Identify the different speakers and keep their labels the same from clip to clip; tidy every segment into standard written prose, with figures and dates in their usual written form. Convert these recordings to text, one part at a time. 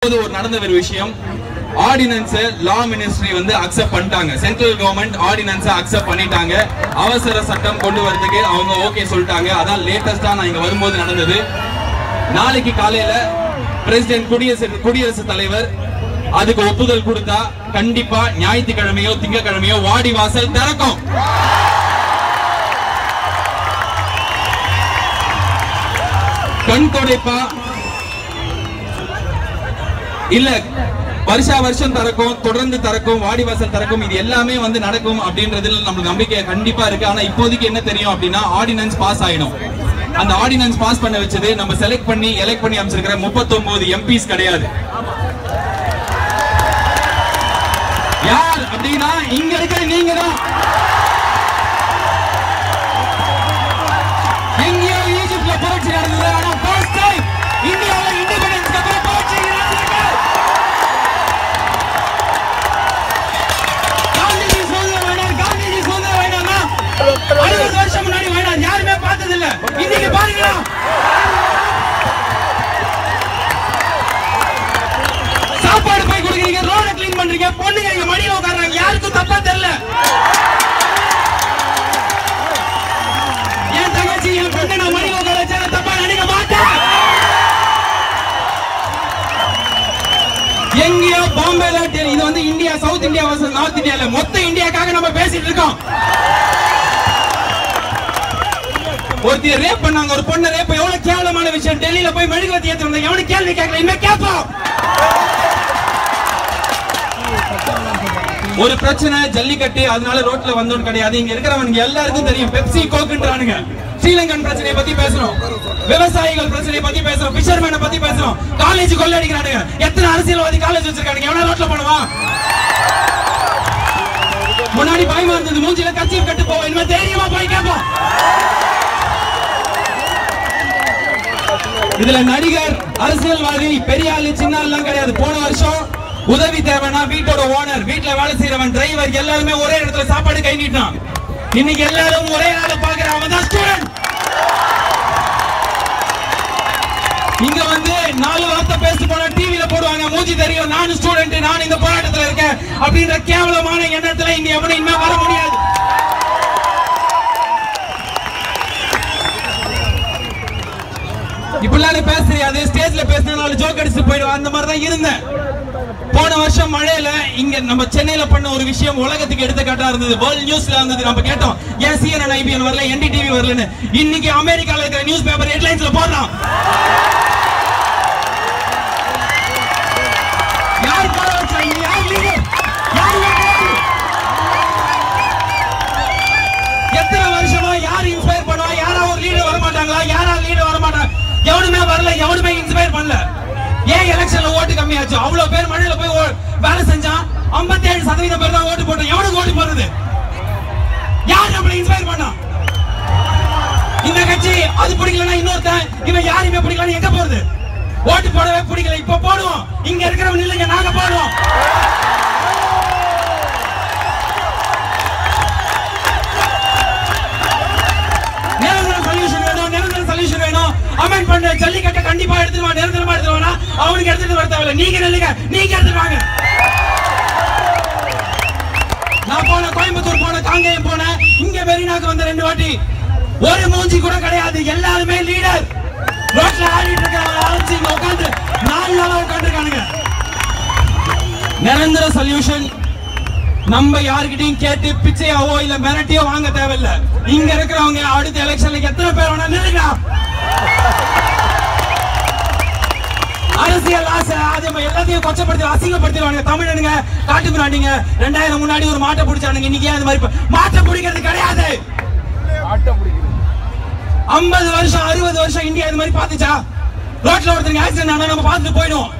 Speaker 1: ஒரு நடந்த ஒரு விஷயம், ஆர்டினன்ஸ் லா மினிஸ்ட்ரி வந்து அக்செப்ட் பண்ணிட்டாங்க. சென்ட்ரல் கவர்மெண்ட் ஆர்டினன்ஸ் அக்செப்ட் பண்ணிட்டாங்க. அவசர சட்டம் கொண்டு வரதுக்கு அவங்க ஓகே சொல்லிட்டாங்க. அதான் லேட்டஸ்டா நான் இங்க வரும்போது நடந்தது. நாளைக்கு காலையில பிரசிடென்ட் குடியரசுத் தலைவர் அதுக்கு ஒப்புதல் கொடுத்தா கண்டிப்பா ஞாயிற்றுக்கிழமையோ திங்கக்கிழமையோ வாடி வாசல் திறக்கும். கண் தொடைப்பா இல்ல வருஷா வருஷம் திறக்கும், தொடர்ந்து திறக்கும், வாடிவாசல் திறக்கும், இது எல்லாமே வந்து நடக்கும் அப்படின்றதுல நம்மளுக்கு நம்பிக்கை கண்டிப்பா இருக்கு. ஆனா இப்போதைக்கு என்ன தெரியும் அப்படின்னா ஆர்டினன்ஸ் பாஸ் ஆயிடும். அந்த ஆர்டினன்ஸ் பாஸ் பண்ண வச்சது நம்ம செலக்ட் பண்ணி எலெக்ட் பண்ணி அமைச்சிருக்கிற 39 எம்பிஸ் கிடையாது. யார் அப்படின்னா இங்க இருக்கிற நீங்க தான். எங்கேயோ ஈஜிப்ட்ல புரட்சி நடந்தது, ஆனா ஃபர்ஸ்ட் டைம் இந்தியாவுல இண்டிபெண்டன்ஸ்க்கு அப்புறம் புரட்சி நடந்திருக்கு. காந்திஜி சுதந்திரம் வேணும், காந்திஜி சுதந்திரம் வேணும்னா 60 வருஷம் முன்னாடி வேணும், யாருமே பார்த்தது இல்ல. இன்னைக்கு பாருங்க, சாப்பாடு போய் கொடுக்குறீங்க, ரோட கிளீன் பண்றீங்க, பொண்ணுங்க இங்க மடியில உட்கார்றாங்க, யாருக்கும் தப்பா தெரியல. என் தங்கச்சி என் பொண்ணு நான் மடியில உட்கார வச்சா தப்பா நினைக்க மாட்டேன். எங்கேயோ பாம்பேல இது வந்து India, south India versus north இந்தியால மொத்த இந்தியாக்காக நம்ம பேசிட்டு இருக்கோம். ஒருத்தர் ரேப் பண்ணாங்க, ஒரு பொண்ணு ரேப், எவ்வளவு கேவலமான விஷயம். டெல்லியில போய் மெழுகுவர்த்தி ஏத்தி வந்தாங்க, எவனும் கேள்வி கேட்கல, இனிமே கேட்போம். ஒரு பிரச்சனை ஜல்லிக்கட்டு, அதனால ரோட்ல வந்தோம் கிடையாது. இங்க இருக்கிறவங்க எல்லாருக்கும் தெரியும், பெப்சி கோக்குன்றானுங்க. ஸ்ரீலங்கன் பிரச்சனையை பத்தி பேசணும், விவசாயிகள் பிரச்சனையை பத்தி பேசணும், பிஷர்மேனை பத்தி பேசணும், காலேஜ் கொள்ளடிக்கிறானுங்க. எத்தனை அரசியல்வாதி காலேஜ் வச்சிருக்கானுங்க, எவனா ரோட்ல பண்ணுவான்? முன்னாடி பயமா இருந்தது, மூஞ்சில கர்ச்சீஃப் கட்டு போவோம், இனிமே தைரியமா போய் கேட்போம். இதுல நடிகர், அரசியல்வாதி, பெரிய ஆளு, சின்ன ஆளுலாம் கிடையாது. போன வருஷம் உதவி தேவைனா வீட்டோட ஓனர், வீட்டுல வேலை செய்யறவன், டிரைவர் எல்லாருமே ஒரே இடத்துல சாப்பாடு கை நீட்டான். இன்னைக்கு எல்லாரும் ஒரே ஆளை பாக்குறான், அவன் தான் ஸ்டூடெண்ட். இங்க வந்து 4 வார்த்தை பேசி போனா டிவில போடுவாங்க, மூஞ்சி தெரியும், நான் ஸ்டூடெண்ட், நான் இந்த போராட்டத்துல இருக்கேன் அப்படின்ற கேவலமான எண்ணத்துல இங்க எவனும் இனிமே வர முடியாது. இப்படிலாம் பேச தெரியாது, ஸ்டேஜ்ல பேசினாலும் ஜோக் அடிச்சு போயிடுவான். அந்த மாதிரி தான் இருந்தேன். போன வருஷம் மழையில இங்க நம்ம சென்னையில பண்ண ஒரு விஷயம் உலகத்துக்கு எடுத்துக்காட்டா இருந்தது. வேர்ல்ட் நியூஸ்ல இருந்தது. நம்ம கேட்டோம், ஏன் CNN IBN வரல, NDTV வரலன்னு. இன்னைக்கு அமெரிக்கால இருக்கிற நியூஸ் பேப்பர் ஹெட்லைன்ஸ்ல போடுறான். யார் போட வச்சா? யார் லீடர்? எத்தனை வருஷமா யார் இன்ஸ்பயர் பண்ணுவா? யாரா ஒரு லீடர் வர மாட்டாங்களா? யாரா லீடர் வர மாட்டாங்க? எவனுமே வரல, எவனுமே இன்ஸ்பயர் பண்ணல. ஏன் எலெக்ஷன்ல ஓட்டு கம்மியாச்சு? அவ்வளவு பேர் மழையில போய் வேலை செஞ்சா 57% பேர் தான் ஓட்டு போட்டோம். எவனுக்கு ஓட்டு போறது? யார் நம்மளை இன்ஸ்பயர் பண்ணா? இந்த கட்சி அது பிடிக்கலன்னா இன்னொருத்தன், இவன் யாருமே பிடிக்கலன்னு எங்க போறது? ஓட்டு போடவே பிடிக்கல, இப்ப போடுவோம். இங்க இருக்கிறவங்க நில்லுங்க, நாங்க போடுவோம். அமெண்ட் பண்ண ஜல்லிக்கட்டை கண்டிப்பா எடுத்துட்டு வா, நிரந்தரமா எடுத்துட்டு வானா அவனுக்கு எடுத்துட்டு வர தேவையில்லை. நீங்க நில்லுங்க, நீங்க எடுத்துட்டு வாங்க. நான் போன கோயம்புத்தூர் போன, காங்கேயம் போன, இங்க மெரினாக்கு வந்த 2 வாட்டி. ஒரு மூஞ்சி கூட கிடையாது, எல்லாருமே லீடர். ரோட்ல ஆடிட்டு இருக்காங்க, ஆச்சு இங்க உட்கார்ந்து 4 நாளா உட்கார்ந்துருக்கானுங்க. நிரந்தர சொல்யூஷன் நம்ம யாருக்கிட்டையும் கேட்டு பிச்சையாவோ இல்ல மிரட்டியோ வாங்க தேவையில்ல. இங்க இருக்கிறவங்க அடுத்த எலெக்ஷன்ல எத்தனை பேர் வேணா நில்லுங்க. அரசியல் ஆசை அது எல்லாத்தையும் கொச்சப்படுத்தி அசிங்கப்படுத்திடுவாங்க. தமிழனுங்க காட்டு பிராண்டிங்க 2000 முன்னாடி ஒரு மாட்டை பிடிச்சானுங்க, இன்னைக்கு அந்த மாதிரி மாட்டை பிடிக்கிறது கிடையாது. 50 வருஷம் 60 வருஷம் இந்தியா இது மாதிரி பாத்துச்சா? ரோட்ல ஒருத்தருக்கு ஆக்சிடென்ட் ஆனா நம்ம பார்த்துட்டு போயிடுவோம்.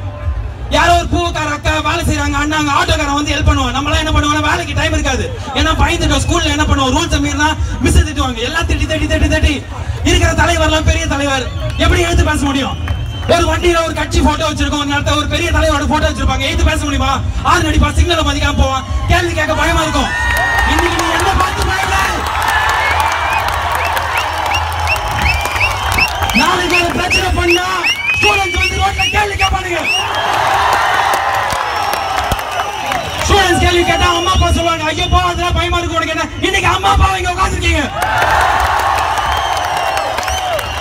Speaker 1: யாரோ ஒரு பூக்கார அக்கா வேலை செய்யறாங்க, அண்ணாங்க ஆட்டோக்காரன் வந்து ஹெல்ப் பண்ணுவான். நம்மளாம் என்ன பண்ணுவாங்க, வேலைக்கு டைம் இருக்காது. ஏன்னா பயந்துட்டோம். ஸ்கூல்ல என்ன பண்ணுவோம், ரூல்ஸ் மீறினா மிஸ் திட்டுவாங்க. எல்லாம் திட்டி இருக்கிற தலைவர்லாம் பெரிய தலைவர் எப்படி எழுத்து பேச முடியும்? ஒரு வண்டியில ஒரு கட்சி போட்டோ வச்சிருக்கோம், ஒரு பெரிய தலைவரோட போட்டோ வச்சிருப்பாங்க, எழுத்து பேச முடியுமா? ஆறு நடிப்பா, சிக்னலை மதிக்காம போவான், கேள்வி கேட்க பயமா இருக்கும். இன்னைக்கு நீ என்ன பார்த்து பயல? நாளைக்கு ஒரு பிரச்சனை பண்ணா ஸ்டூடெண்ட்ஸ் வந்து ரோட்ல கேள்வி கேட்பானுங்க. ஐயோ போறதுல பயமா இருக்கு உனக்கு என்ன? இன்னைக்கு அம்மா அப்பா இங்க உட்கார்ந்துருக்கீங்க.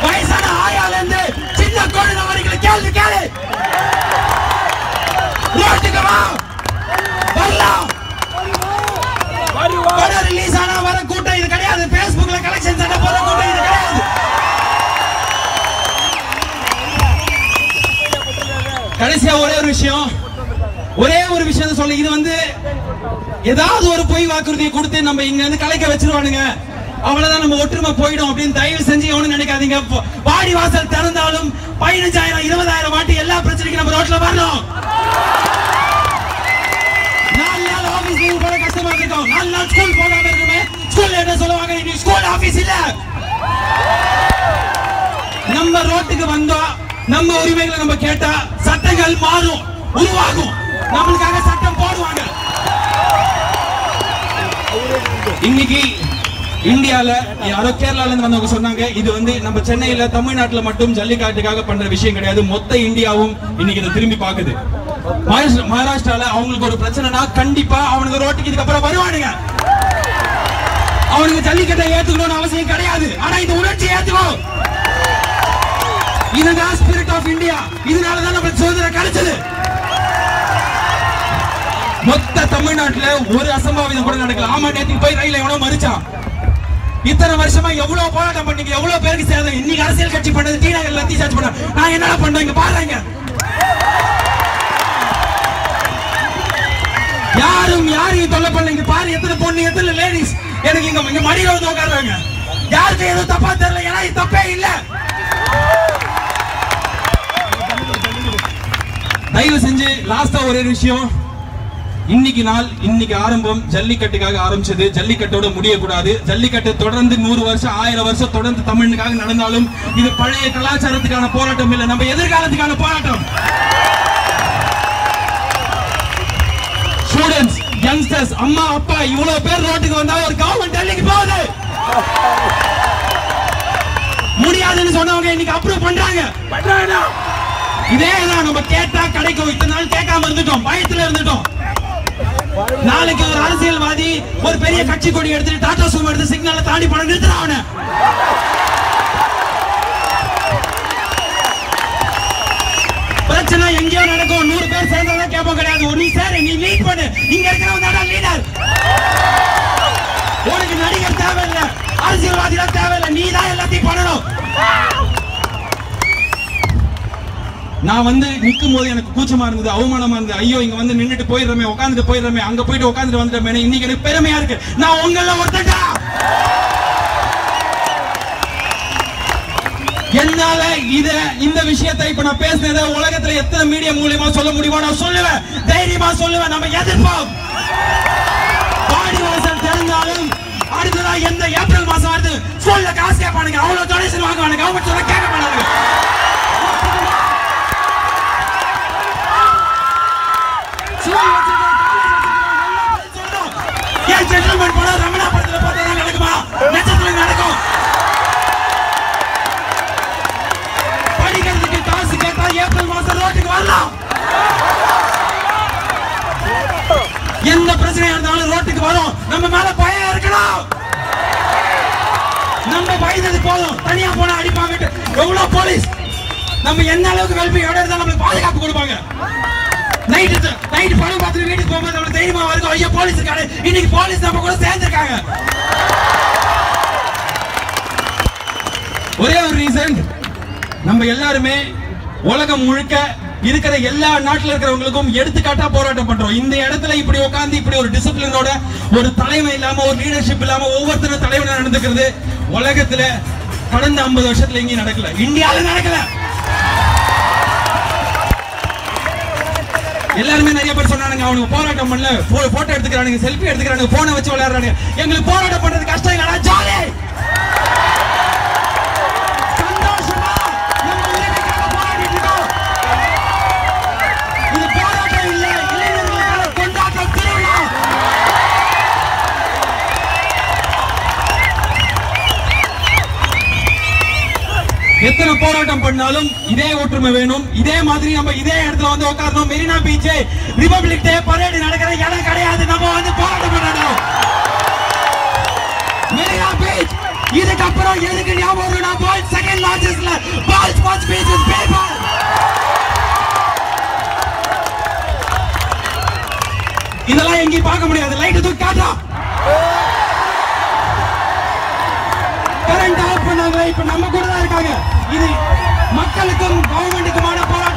Speaker 1: வயசான ஆயால இருந்து சின்ன குழந்தை வரைக்கும் கேள்வி கேளு. ரோட்டுக்கு வா, வரலாம். படம் ரிலீஸ் ஆனா வர கூட்டம் இது கிடையாது. Facebookல கலெக்ஷன் சண்டை போற கூட்டம் இது கிடையாது. கடைசியா ஒரே ஒரு விஷயம் சொல்ல, இது வந்து ஏதாவது ஒரு பொய் வாக்குறுதியை கொடுத்து நம்ம இங்க இருந்து கலைக்க வச்சிருவானுங்க, அவ்வளவுதான் நம்ம ஒற்றுமை போயிடும் அப்படின்னு தயவு செஞ்சு எவனும் நினைக்காதீங்க. வாடி வாசல் திறந்தாலும் 15,000 20,000 வாட்டி எல்லா பிரச்சனைக்கும் நம்ம ரோட்ல வரணும். 4 நாள் ஆபீஸ் லீவ் போட கஷ்டமா இருக்கும், 4 நாள் ஸ்கூல் போகாம இருக்குமே. ஸ்கூல்ல என்ன சொல்லுவாங்க, இன்னைக்கு ஸ்கூல் ஆபீஸ் இல்ல. நம்ம ரோட்டுக்கு வந்தோம், நம்ம உரிமைகளை நம்ம கேட்டா சட்டங்கள் மாறும், உருவாகும், நம்மளுக்காக சட்டம் போடுவாங்க. இன்னைக்கு இந்தியால யாரோ கேரளால இருந்து வந்தவங்க சொன்னாங்க, இது வந்து நம்ம சென்னையில தமிழ்நாட்டுல மட்டும் ஜல்லிக்கட்டுக்காக பண்ற விஷயம் கிடையாது, மொத்த இந்தியாவும் இன்னைக்கு இதை திரும்பி பாக்குது. மகாராஷ்டிரால அவங்களுக்கு ஒரு பிரச்சனைனா கண்டிப்பா அவனுக்கு ரோட்டுக்கு இதுக்கப்புறம் வருவானுங்க. அவனுக்கு ஜல்லிக்கட்டை ஏத்துக்கணும்னு அவசியம் கிடையாது, ஆனா இந்த உணர்ச்சி ஏத்துக்கோ. இதுதான் ஸ்பிரிட் ஆஃப் இந்தியா. இதனாலதான் நமக்கு சுதந்திரம் கிடைச்சது. மொத்த தமிழ்நாட்டுல ஒரு அசம்பாவிதம் கூட நடக்கல. ஆமா, நேத்துக்கு போய் ரயில எவனோ மறிச்சான். இத்தனை வருஷமா எவ்வளவு போராட்டம் பண்ணீங்க, எவ்வளவு பேருக்கு சேதம். இன்னைக்கு அரசியல் கட்சி பண்ணது டி நகர்ல தீசார்ஜ் பண்ண நான் என்னடா பண்ணேன் இங்க பாருங்க. யாரும் யாரையும் தொல்லை பண்ணல. இங்க பாரு எத்தனை பொண்ணு எத்தனை லேடிஸ் எனக்கு இங்க மடியில வந்து உட்கார்றாங்க. யாருக்கு எதுவும் தப்பா தெரியல, ஏன்னா இது தப்பே இல்ல. தயவு செஞ்சு லாஸ்டா ஒரே விஷயம், இன்னைக்கு ஆரம்பம் ஜல்லிக்கட்டுக்காக ஆரம்பிச்சது, ஜல்லிக்கட்டோட முடியக்கூடாது. ஜல்லிக்கட்டு தொடர்ந்து 100 வருஷம் 1000 வருஷம் தொடர்ந்து தமிழுக்காக நடந்தாலும் இது பழைய கலாச்சாரத்துக்கான போராட்டம் இல்ல, நம்ம எதிர்காலத்துக்கான போராட்டம். ஸ்டூடெண்ட்ஸ், யங்ஸ்டர்ஸ், அம்மா அப்பா இவ்வளவு பேர் ரோட்டுக்கு வந்தா ஒரு கவர்மெண்ட் டெல்லிக்கு போகுது. முடியாதுன்னு சொன்னவங்க இன்னைக்கு அப்ரூவ் பண்றாங்க. இதேதான் நம்ம கேட்டா கிடைக்கும். இத்தனை நாள் கேட்காம இருந்துட்டோம், பயத்துல இருந்துட்டோம். நாளைக்கு ஒரு அரசியல்வாதி ஒரு பெரிய கட்சி கொடி எடுத்துட்டு டாடா சுமோ எடுத்து சிக்னலை தாண்டி பணம் நிறுத்துறான். அவனை பிரச்சனை எங்கேயோ நடக்கும், 100 பேர் சேர்ந்தாதான் கேட்போம் கிடையாது. நீ சரி, நீ லீட் பண்ணு. இங்க இருக்கிறவன் தான் லீடர். உனக்கு நடிகர் தேவையில்லை, அரசியல்வாதிகள் தேவையில்லை, நீ தான் எல்லாத்தையும் பண்ணணும். நான் வந்து நிற்கும் போது எனக்கு கூச்சமா இருந்தது, அவமானமா இருந்தது. ஐயோ, இங்க வந்து நின்னுட்டு போயிடுறமே, உட்காந்துட்டு போயிடுறமே, அங்க போயிட்டு உட்காந்துட்டு வந்துட்டேன். இன்னைக்கு எனக்கு பெருமையா இருக்கு, நான் உங்கள ஒருத்தடா. என்னால இந்த விஷயத்தை இப்ப நான் பேசினதை உலகத்துல எத்தனை மீடியா மூலியமா சொல்ல முடியுமோ நான் சொல்லுவேன், தைரியமா சொல்லுவேன். நம்ம எதிர்ப்போம். பாடி வாசல் தெரிஞ்சாலும் அடுத்ததா எந்த ஏப்ரல் மாசம் வருது ஸ்கூல்ல காசு கேட்பானுங்க, அவ்வளவு டொனேஷன் வாங்குவானுங்க, கவர்மெண்ட் சொல்ல கேட்க மாட்டாங்க. ஏன் ஜென்டில்மேன் படம் ரமணா படத்துல பார்த்தா நடக்குமா? நட்சத்திர நடக்கும். படிக்கிறதுக்கு காசு கேட்டா ஏப்ரல் மாசம் ரோட்டுக்கு வரலாம். எந்த பிரச்சனையா இருந்தாலும் ரோட்டுக்கு வரும். நம்ம மேல பயம் இருக்கணும். நம்ம பயந்தது போதும், தனியா போனா அடிப்பாங்க. எவ்வளவு போலீஸ் நம்ம என்ன அளவுக்கு வெல்பி எவ்வளவு இருந்தாலும் நம்மளுக்கு பாதுகாப்பு கொடுப்பாங்க. நைட் படம் பார்த்துட்டு வீட்டுக்கு போகும்போது நம்மளுக்கு தைரியமா வருது, ஐயோ போலீஸ் இருக்காரு. இன்னைக்கு போலீஸ் நம்ம கூட சேர்ந்திருக்காங்க. ஒரே ஒரு ரீசன், நம்ம எல்லாருமே உலகம் முழுக்க இருக்கிற எல்லா நாட்டில் இருக்கிறவங்களுக்கும் எடுத்துக்காட்டா போராட்டம் பண்றோம். இந்த இடத்துல இப்படி உட்கார்ந்து இப்படி ஒரு டிசிப்ளினோட ஒரு தலைமை இல்லாம ஒரு லீடர்ஷிப் இல்லாம ஒவ்வொருத்தரும் தலைவனா நடந்துக்கிறது உலகத்துல கடந்த 50 வருஷத்துல எங்கேயும் நடக்கல, இந்தியாவில நடக்கல. எல்லாருமே நிறைய பேர் சொன்னாங்க, அவனுக்கு போராட்டம் பண்ணல, போட்டோ எடுத்துக்கிறானுங்க, செல்ஃபி எடுத்துக்கிறானுங்க, போனை வச்சு விளையாடுறானுங்க. எங்களுக்கு போராட்டம் பண்றது கஷ்டம் இல்லடா, ஜாலி. சந்தோஷமா நம்ம உரிமைக்காக போராடிட்டு இருக்கோம். இது போராட்டம் இல்ல, இளைஞர்களுக்கான கொண்டாட்டம், திருவிழா. எத்தனை போராட்டம் பண்ணாலும் இதே ஒற்றுமை வேணும். இதே மாதிரி நம்ம இதே இடத்துல வந்து உட்காரணும். மெரினா பீச் ரிபப்ளிக் டே பரேடு நடக்கிற இடம் கிடையாது. நம்ம வந்து போராட்டம் பண்ணணும். மெரினா பீச் இதுக்கப்புறம் எதுக்கு ஞாபகம் வரும்னா வேர்ல்ட் செகண்ட் லார்ஜஸ்ட்ல world first beach is PayPal. இதெல்லாம் எங்கேயும் பார்க்க முடியாது. லைட் தூக்கி காட்டா. கரண்ட் ஆஃப் பண்ணாங்க. இப்ப நம்ம கூட தான் இருக்காங்க. இது மக்களுக்கும் கவர்மெண்ட்டுக்குமான போராட்டம்.